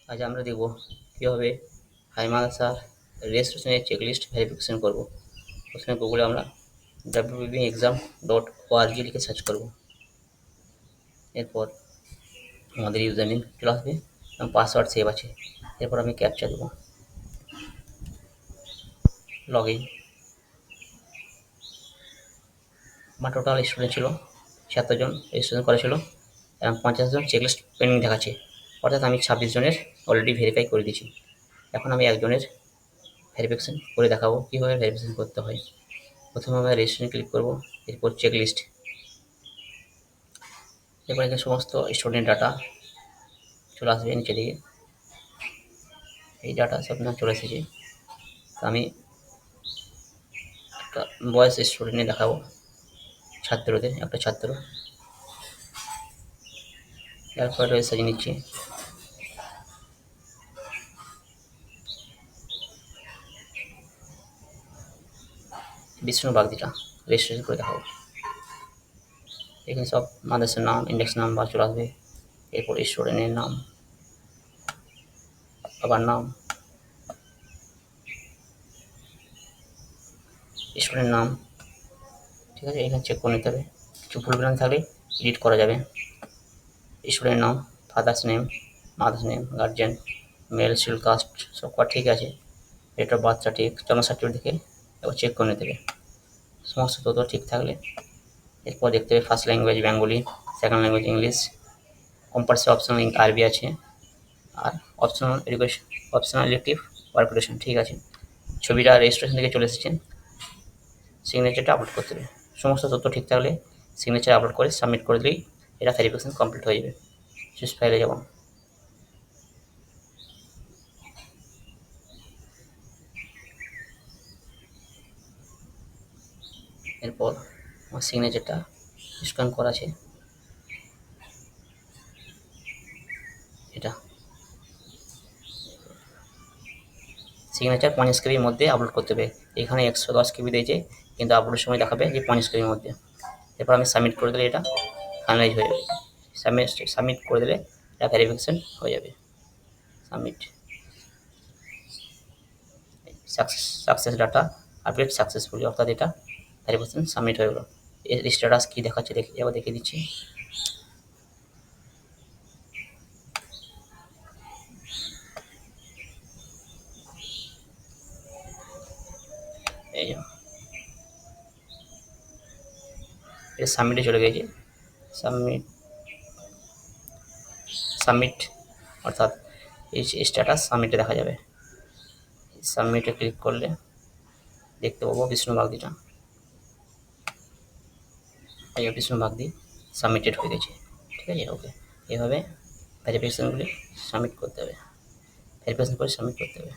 আজ আমরা দেখব কীভাবে হাইমানসার রেজিস্ট্রেশনের চেকলিস্ট ভেরিফিকেশন করব। প্রথমে গুগলে আমরা www.exam.org লিখে সার্চ করব। এরপর আমাদের ইউজার নেম চলে আসবে এবং পাসওয়ার্ড সেভ আছে। এরপর আমি ক্যাপচা দেবো, লগ ইন। আমার টোটাল স্টুডেন্ট ছিল ৭০ জন রেজিস্ট্রেশন করা ছিল এবং ৫০ জন চেকলিস্ট পেন্ডিং দেখাচ্ছে, অর্থাৎ আমি ২৬ জনের অলরেডি ভেরিফাই করে দিয়েছি। এখন আমি একজনের ভেরিফিকেশন করে দেখাবো কীভাবে ভেরিফিকেশন করতে হয়। প্রথমে আমরা রেজিস্ট্রেশন ক্লিক করব, এরপর চেকলিস্ট। এরপর এখানে সমস্ত স্টুডেন্ট ডাটা চলে আসবে নিচে দিকে। এই ডাটা সব না চলে এসেছে, আমি একটা বয়েস স্টুডেন্টে দেখাবো, ছাত্রদের একটা ছাত্র। এরপর সাজিয়ে নিচ্ছি। বিষ্ণু বাগদিটা রেজিস্ট্রেশন করে দেখাবো। এখানে সব মাদ্রাসার নাম, ইন্ডেক্স নাম্বার চলে আসবে। এরপর স্টুডেন্টের নাম, বাবার নাম, স্টুডেন্ট নাম, ঠিক আছে। এখানে চেক করে নিতে হবে, কিছু ভুল ভ্রান্তি থাকলে এডিট করা যাবে। Student name, father's name, mother's name, guardian, male, schedule caste সব ঠিক আছে। ডেট অফ বার্থটা ঠিক, জন্ম সার্টিফিকেট দেখে এবার চেক করে নিতে হবে। সমস্ত তথ্য ঠিক থাকলে এরপর দেখতে হবে first language Bengali, second language English, compulsory optional আরবি আছে, আর অপশনাল ইলেকটিভ ওয়ার্কেশন ঠিক আছে। ছবিটা রেজিস্ট্রেশন থেকে চলে এসেছে, সিগনেচারটা আপলোড করতে হবে। সমস্ত তথ্য ঠিক থাকলে সিগনেচার আপলোড করে সাবমিট করে দিলেই এটা ভেরিফিকেশন কমপ্লিট হয়ে যাবে। চুজ ফাইলে যাব, এরপর আমার সিগনেচারটা স্ক্যান করা আছে, এটা সিগনেচার 50 কেবির মধ্যে আপলোড করতে হবে। এখানে 110 কেবি দিয়েছে, কিন্তু আপলোডের সময় দেখাবে যে 50 কেবির মধ্যে। এরপর আমি সাবমিট করে দিলে এটা ফাইনালাইজ হয়ে যাবে। সাবমিট করে দিলে এটা ভেরিফিকেশন হয়ে যাবে। Submit, success data update successfully, অর্থাৎ এটা ভেরিফিকেশন সাবমিট হয়ে গেল। এর স্ট্যাটাস কী দেখাচ্ছে এবার দেখিয়ে দিচ্ছি। এই এটা সাবমিটে চলে গেছে। সাবমিট অর্থাৎ এই স্ট্যাটাস সাবমিটে দেখা যাবে। সাবমিটে ক্লিক করলে দেখতে পাবো বিষ্ণু বাগদিটা, এই বিষ্ণু বাগদি সাবমিটেড হয়ে গেছে, ঠিক আছে। ওকে, এভাবে ভেরিফিকেশানগুলি সাবমিট করতে হবে, ভেরিফিকেশান করে সাবমিট করতে হবে।